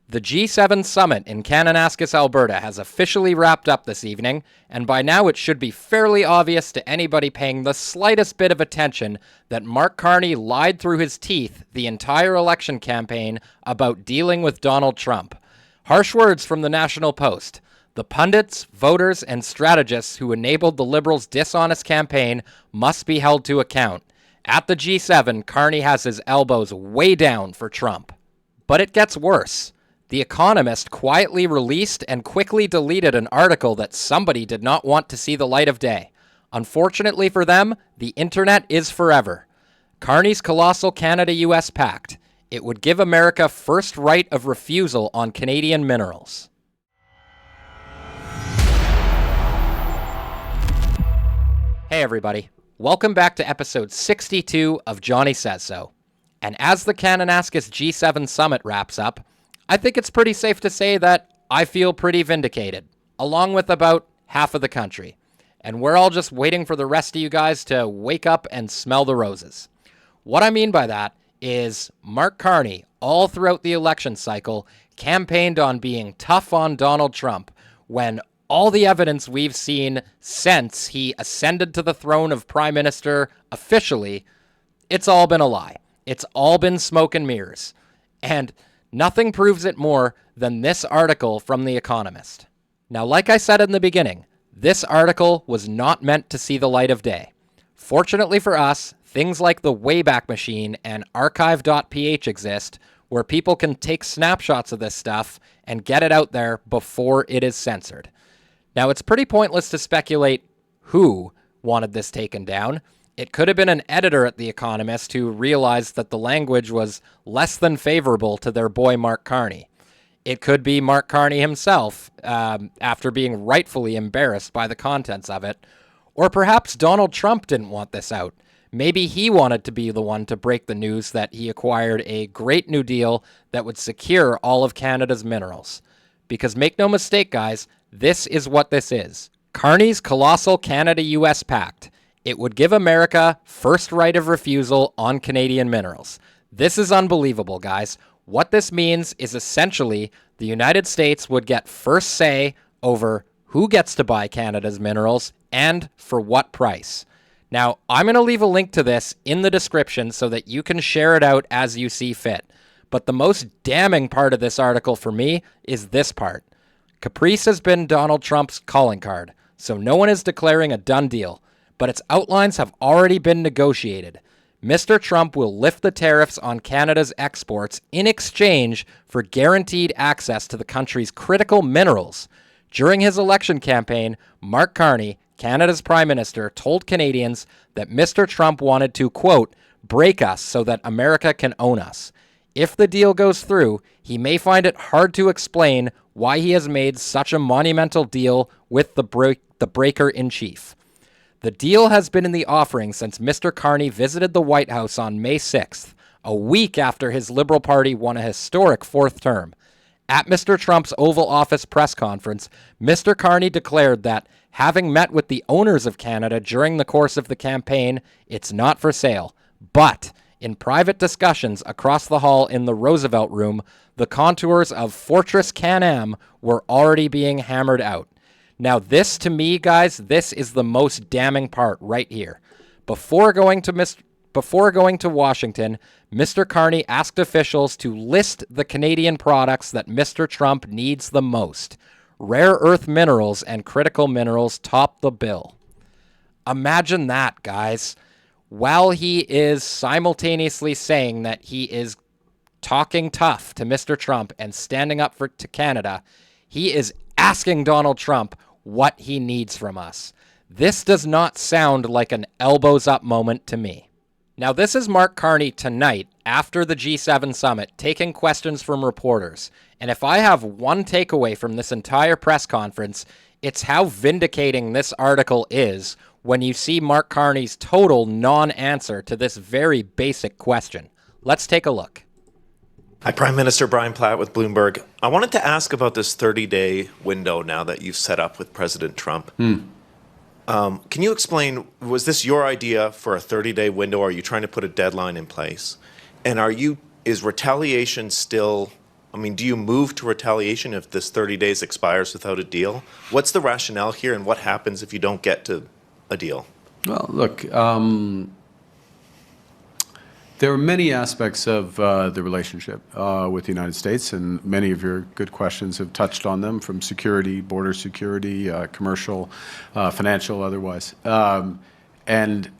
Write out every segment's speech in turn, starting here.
The G7 summit in Kananaskis, Alberta has officially wrapped up this evening, and by now it should be fairly obvious to anybody paying the slightest bit of attention that Mark Carney lied through his teeth the entire election campaign about dealing with Donald Trump. Harsh words from the National Post. The pundits, voters, and strategists who enabled the Liberals' dishonest campaign must be held to account. At the G7, Carney has his elbows way down for Trump. But it gets worse. The Economist quietly released and quickly deleted an article that somebody did not want to see the light of day. Unfortunately for them, the internet is forever. Carney's colossal Canada-US pact. It would give America first right of refusal on Canadian minerals. Hey everybody, welcome back to episode 62 of Johnny Says So. And as the Kananaskis G7 summit wraps up, I think it's pretty safe to say that I feel pretty vindicated, along with about half of the country. And we're all just waiting for the rest of you guys to wake up and smell the roses. What I mean by that is Mark Carney, all throughout the election cycle, campaigned on being tough on Donald Trump when all the evidence we've seen since he ascended to the throne of Prime Minister officially, it's all been a lie. It's all been smoke and mirrors. And nothing proves it more than this article from The Economist. Now, like I said in the beginning, this article was not meant to see the light of day. Fortunately for us, things like the Wayback Machine and archive.ph exist, where people can take snapshots of this stuff and get it out there before it is censored. Now, it's pretty pointless to speculate who wanted this taken down. It could have been an editor at The Economist who realized that the language was less than favorable to their boy Mark Carney. It could be Mark Carney himself, after being rightfully embarrassed by the contents of it. Or perhaps Donald Trump didn't want this out. Maybe he wanted to be the one to break the news that he acquired a great new deal that would secure all of Canada's minerals. Because make no mistake, guys, this is what this is. Carney's colossal Canada-US pact. It would give America first right of refusal on Canadian minerals. This is unbelievable, guys. What this means is essentially the United States would get first say over who gets to buy Canada's minerals and for what price. Now, I'm going to leave a link to this in the description so that you can share it out as you see fit. But the most damning part of this article for me is this part. Caprice has been Donald Trump's calling card, so no one is declaring a done deal. But its outlines have already been negotiated. Mr. Trump will lift the tariffs on Canada's exports in exchange for guaranteed access to the country's critical minerals. During his election campaign, Mark Carney, Canada's Prime Minister, told Canadians that Mr. Trump wanted to, quote, break us so that America can own us. If the deal goes through, he may find it hard to explain why he has made such a monumental deal with the breaker-in-chief. The deal has been in the offering since Mr. Carney visited the White House on May 6th, a week after his Liberal Party won a historic fourth term. At Mr. Trump's Oval Office press conference, Mr. Carney declared that, having met with the owners of Canada during the course of the campaign, it's not for sale. But in private discussions across the hall in the Roosevelt Room, the contours of Fortress Can-Am were already being hammered out. Now this, to me, guys, this is the most damning part right here. Before going to Washington, Mr. Carney asked officials to list the Canadian products that Mr. Trump needs the most. Rare earth minerals and critical minerals top the bill. Imagine that, guys. While he is simultaneously saying that he is talking tough to Mr. Trump and standing up to Canada, he is asking Donald Trump what he needs from us. This does not sound like an elbows up moment to me. Now, this is Mark Carney tonight after the G7 summit taking questions from reporters. And if I have one takeaway from this entire press conference, it's how vindicating this article is when you see Mark Carney's total non-answer to this very basic question. Let's take a look. Hi, Prime Minister Brian Platt with Bloomberg. I wanted to ask about this 30-day window now that you've set up with President Trump. Can you explain, was this your idea for a 30-day window, or are you trying to put a deadline in place? And is retaliation still I mean, do you move to retaliation if this 30 days expires without a deal? What's the rationale here, and what happens if you don't get to a deal? Well, look, there are many aspects of the relationship with the United States, and many of your good questions have touched on them, from security, border security, commercial, financial, otherwise. And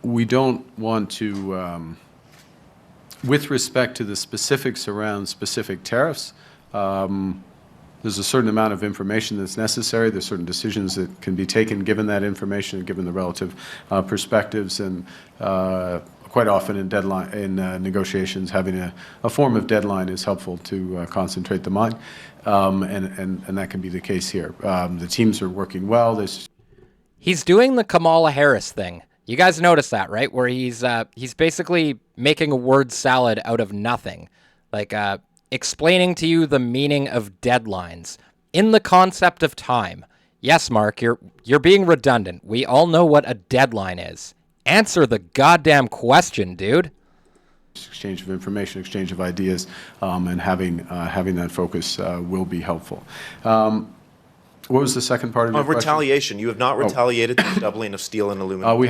we don't want to, with respect to the specifics around specific tariffs, there's a certain amount of information that's necessary. There's certain decisions that can be taken given that information, given the relative perspectives, and quite often in negotiations, having a form of deadline is helpful to concentrate the mind, and that can be the case here. The teams are working well. He's doing the Kamala Harris thing. You guys notice that, right? Where he's basically making a word salad out of nothing, like explaining to you the meaning of deadlines in the concept of time. Yes, Mark, you're being redundant. We all know what a deadline is. Answer the goddamn question, dude. Exchange of information, exchange of ideas, and having that focus will be helpful. What was the second part of your question? Retaliation. You have not retaliated to the doubling of steel and aluminum. No, we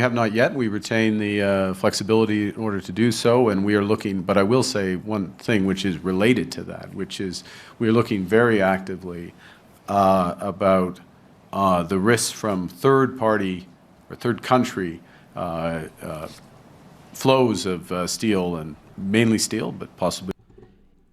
have not yet. We retain the flexibility in order to do so, and we are looking. But I will say one thing which is related to that, which is we are looking very actively about the risks from third party or third country flows of steel, and mainly steel, but possibly.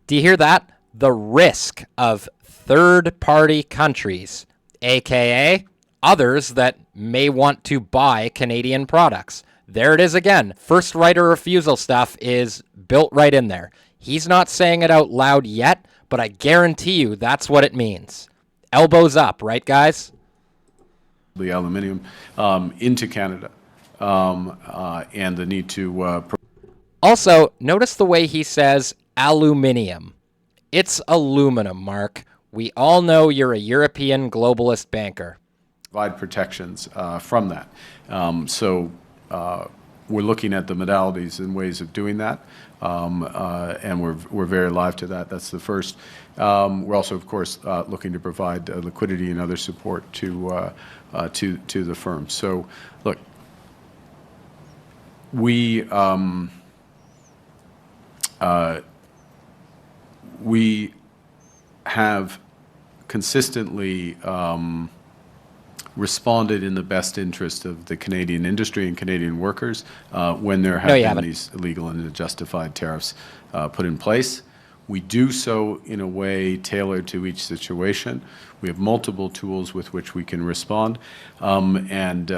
Do you hear that? The risk of third-party countries, aka others that may want to buy Canadian products. There it is again. First right of refusal stuff is built right in there. He's not saying it out loud yet, but I guarantee you that's what it means. Elbows up, right, guys? The aluminium into Canada, and the need to. Also, notice the way he says aluminium. It's aluminum, Mark. We all know you're a European globalist banker. Provide protections from that. So we're looking at the modalities and ways of doing that, and we're very alive to that. That's the first. We're also, of course, looking to provide liquidity and other support to the firm. So, look, we have consistently responded in the best interest of the Canadian industry and Canadian workers when there have been these illegal and justified tariffs put in place. We do so in a way tailored to each situation. We have multiple tools with which we can respond, and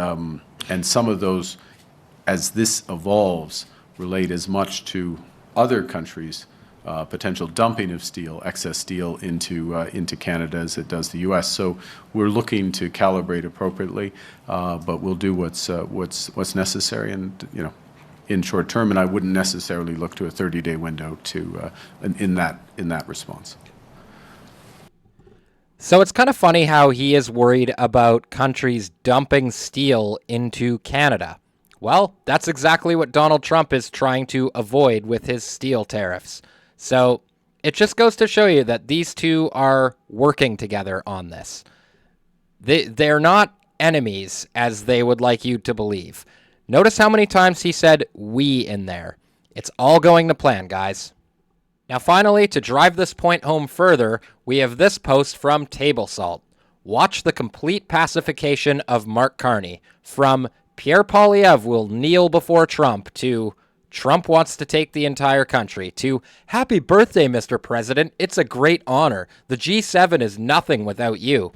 some of those, as this evolves, relate as much to other countries' potential dumping of steel, excess steel into Canada as it does the U.S. So we're looking to calibrate appropriately, but we'll do what's necessary, and in short term. And I wouldn't necessarily look to a 30-day window to in that response. So it's kind of funny how he is worried about countries dumping steel into Canada. Well, that's exactly what Donald Trump is trying to avoid with his steel tariffs. So it just goes to show you that these two are working together on this. They're not enemies, as they would like you to believe. Notice how many times he said we in there. It's all going to plan, guys. Now, finally, to drive this point home further, we have this post from Table Salt. Watch the complete pacification of Mark Carney, from Pierre Poilievre will kneel before Trump, to Trump wants to take the entire country, to happy birthday, Mr. President. It's a great honor. The G7 is nothing without you.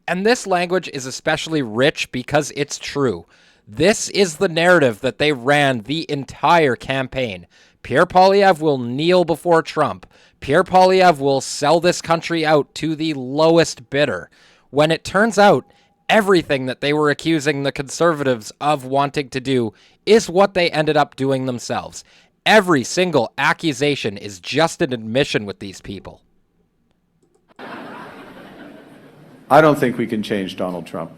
And this language is especially rich because it's true. This is the narrative that they ran the entire campaign. Pierre Poilievre will kneel before Trump. Pierre Poilievre will sell this country out to the lowest bidder. When it turns out everything that they were accusing the Conservatives of wanting to do is what they ended up doing themselves. Every single accusation is just an admission with these people. I don't think we can change Donald Trump.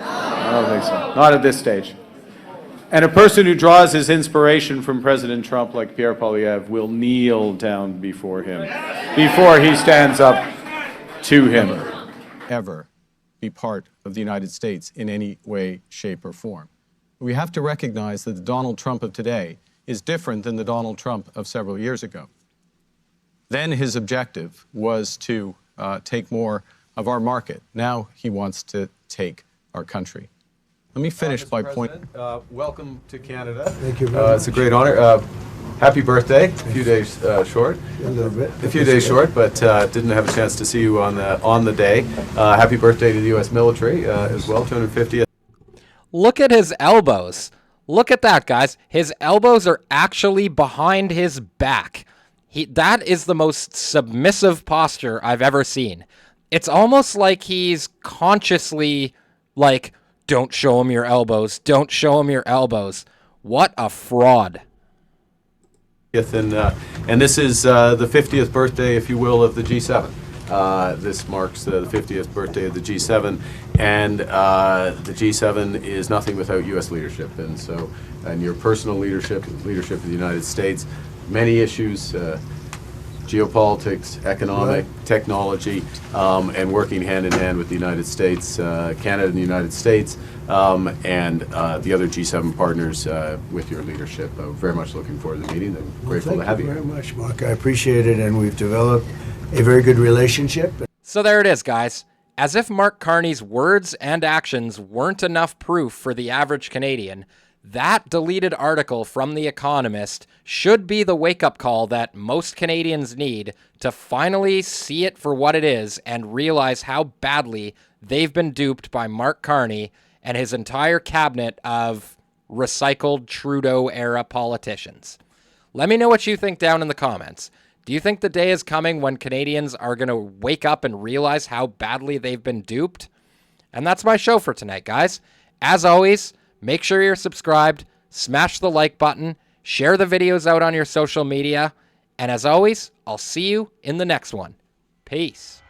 I don't think so. Not at this stage. And a person who draws his inspiration from President Trump, like Pierre Poilievre, will kneel down before him before he stands up to him. Ever be part of the United States in any way, shape, or form. We have to recognize that the Donald Trump of today is different than the Donald Trump of several years ago. Then his objective was to take more of our market. Now he wants to take our country. Let me finish by pointing. Welcome to Canada. Thank you very much. It's a great honor. Happy birthday. A few days short. A little bit. A few days short, but didn't have a chance to see you on the day. Happy birthday to the U.S. military as well, 250th. Look at his elbows. Look at that, guys. His elbows are actually behind his back. That is the most submissive posture I've ever seen. It's almost like he's consciously like, don't show him your elbows. Don't show him your elbows. What a fraud. And this is the 50th birthday, if you will, of the G7. This marks the 50th birthday of the G7, and the G7 is nothing without U.S. leadership. And your personal leadership of the United States, many issues, geopolitics, economic, technology, and working hand in hand with the United States, Canada and the United States, and the other G7 partners with your leadership. Very much looking forward to the meeting and grateful to have you. Thank you very much, Mark. I appreciate it, and we've developed a very good relationship. So there it is, guys. As if Mark Carney's words and actions weren't enough proof for the average Canadian, that deleted article from The Economist should be the wake-up call that most Canadians need to finally see it for what it is and realize how badly they've been duped by Mark Carney and his entire cabinet of recycled Trudeau-era politicians. Let me know what you think down in the comments. Do you think the day is coming when Canadians are going to wake up and realize how badly they've been duped? And that's my show for tonight, guys. As always, make sure you're subscribed, smash the like button, share the videos out on your social media, and as always, I'll see you in the next one. Peace.